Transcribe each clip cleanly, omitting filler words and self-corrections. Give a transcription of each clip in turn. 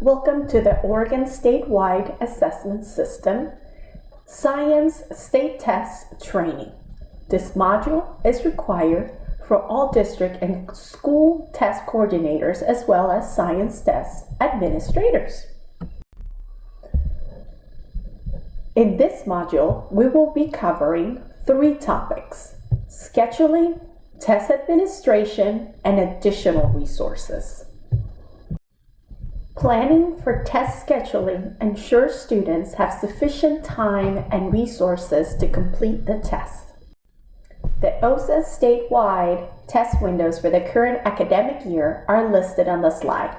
Welcome to the Oregon Statewide Assessment System Science State Test Training. This module is required for all district and school test coordinators as well as science test administrators. In this module, we will be covering 3 topics: scheduling, test administration, and additional resources. Planning for test scheduling ensures students have sufficient time and resources to complete the test. The OSA statewide test windows for the current academic year are listed on the slide.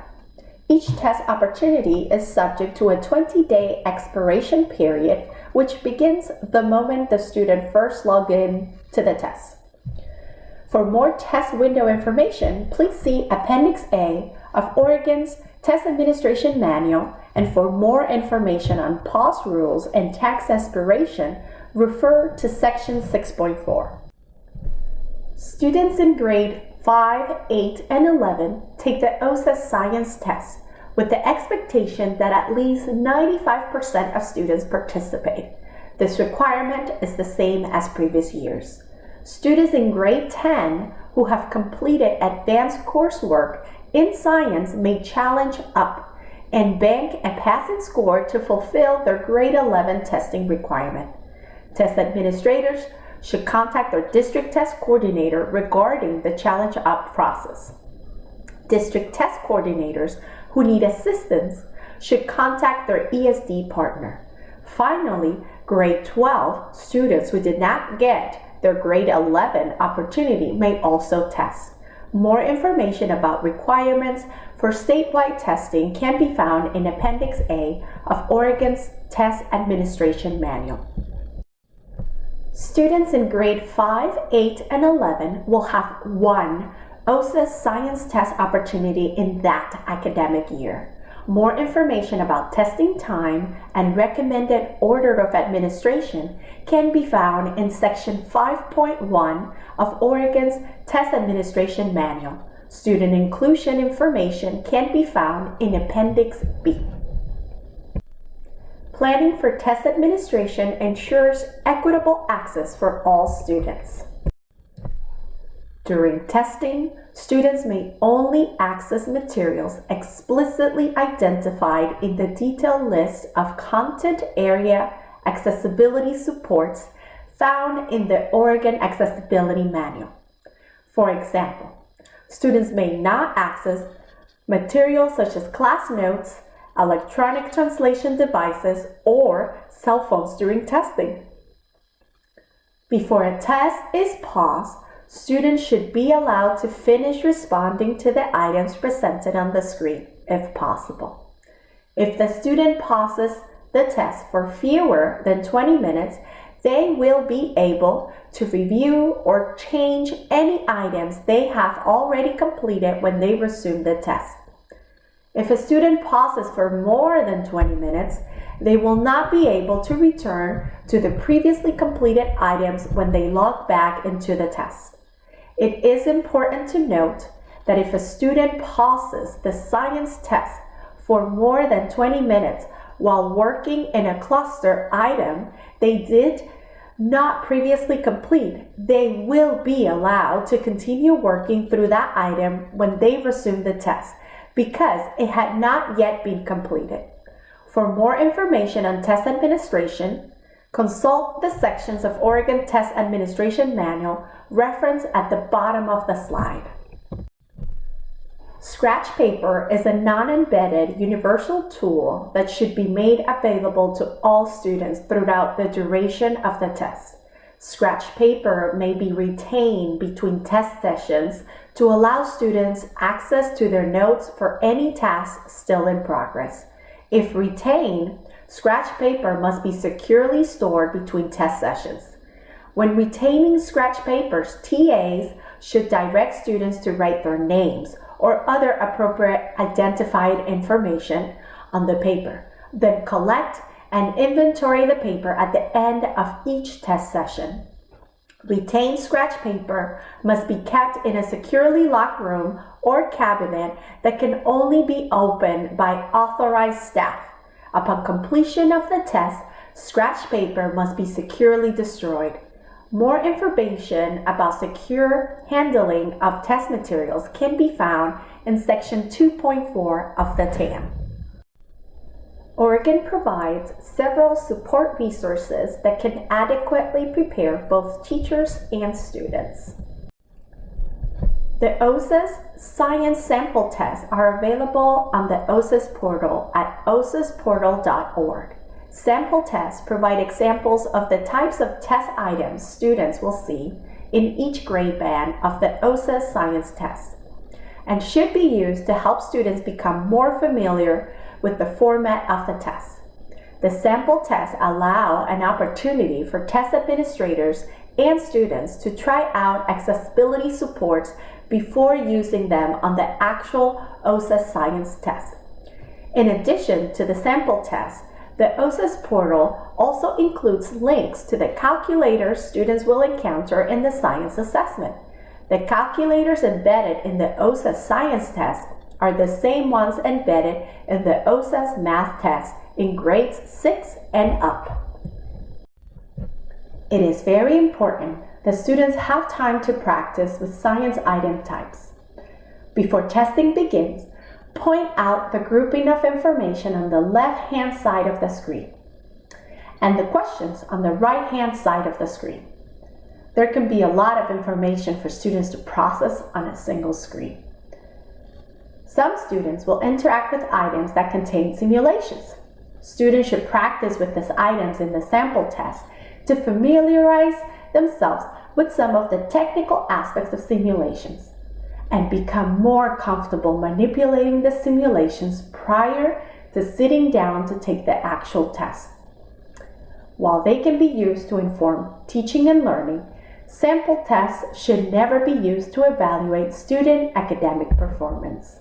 Each test opportunity is subject to a 20-day expiration period, which begins the moment the student first logged in to the test. For more test window information, please see Appendix A of Oregon's Test Administration Manual, and for more information on pause rules and test expiration, refer to Section 6.4. Students in grade 5, 8, and 11 take the OSA science test with the expectation that at least 95% of students participate. This requirement is the same as previous years. Students in grade 10 who have completed advanced coursework in science may challenge up and bank a passing score to fulfill their grade 11 testing requirement. Test administrators should contact their district test coordinator regarding the challenge up process. District test coordinators who need assistance should contact their ESD partner. Finally, grade 12 students who did not get their grade 11 opportunity may also test. More information about requirements for statewide testing can be found in Appendix A of Oregon's Test Administration Manual. Students in grade 5, 8, and 11 will have 1 OSA science test opportunity in that academic year. More information about testing time and recommended order of administration can be found in Section 5.1 of Oregon's Test Administration Manual. Student inclusion information can be found in Appendix B. Planning for test administration ensures equitable access for all students. During testing, students may only access materials explicitly identified in the detailed list of content area accessibility supports found in the Oregon Accessibility Manual. For example, students may not access materials such as class notes, electronic translation devices, or cell phones during testing. Before a test is paused, students should be allowed to finish responding to the items presented on the screen, if possible. If the student pauses the test for fewer than 20 minutes, they will be able to review or change any items they have already completed when they resume the test. If a student pauses for more than 20 minutes, they will not be able to return to the previously completed items when they log back into the test. It is important to note that if a student pauses the science test for more than 20 minutes while working in a cluster item they did not previously complete, they will be allowed to continue working through that item when they resume the test because it had not yet been completed. For more information on test administration, consult the sections of Oregon Test Administration Manual referenced at the bottom of the slide. Scratch paper is a non-embedded universal tool that should be made available to all students throughout the duration of the test. Scratch paper may be retained between test sessions to allow students access to their notes for any task still in progress. If retained, scratch paper must be securely stored between test sessions. When retaining scratch papers, TAs should direct students to write their names or other appropriate identified information on the paper, then collect and inventory the paper at the end of each test session. Retained scratch paper must be kept in a securely locked room or cabinet that can only be opened by authorized staff. Upon completion of the test, scratch paper must be securely destroyed. More information about secure handling of test materials can be found in Section 2.4 of the TAM. Oregon provides several support resources that can adequately prepare both teachers and students. The OSAS Science Sample Tests are available on the OSAS portal at osasportal.org. Sample tests provide examples of the types of test items students will see in each grade band of the OSAS science test, and should be used to help students become more familiar with the format of the test. The sample tests allow an opportunity for test administrators and students to try out accessibility supports before using them on the actual OSAS science test. In addition to the sample test, the OSAS portal also includes links to the calculators students will encounter in the science assessment. The calculators embedded in the OSAS science test are the same ones embedded in the OSAS math test in grades 6 and up. It is very important that students have time to practice with science item types. Before testing begins, point out the grouping of information on the left-hand side of the screen and the questions on the right-hand side of the screen. There can be a lot of information for students to process on a single screen. Some students will interact with items that contain simulations. Students should practice with these items in the sample test to familiarize themselves with some of the technical aspects of simulations and become more comfortable manipulating the simulations prior to sitting down to take the actual test. While they can be used to inform teaching and learning, sample tests should never be used to evaluate student academic performance.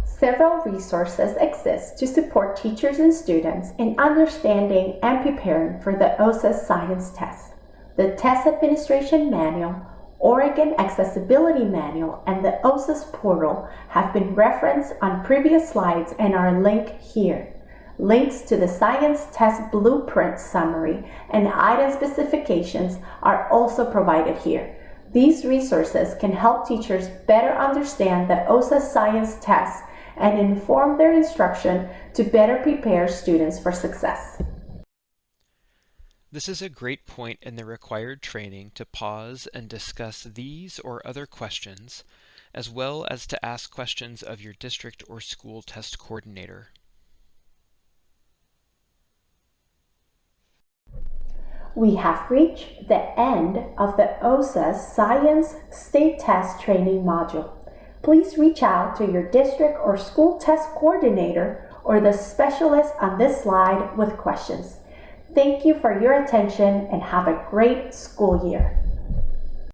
Several resources exist to support teachers and students in understanding and preparing for the OSAS science test. The Test Administration Manual, Oregon Accessibility Manual, and the OSAS portal have been referenced on previous slides and are linked here. Links to the science test blueprint summary and item specifications are also provided here. These resources can help teachers better understand the OSAS science test and inform their instruction to better prepare students for success. This is a great point in the required training to pause and discuss these or other questions, as well as to ask questions of your district or school test coordinator. We have reached the end of the OSAS Science State Test Training module. Please reach out to your district or school test coordinator or the specialist on this slide with questions. Thank you for your attention and have a great school year.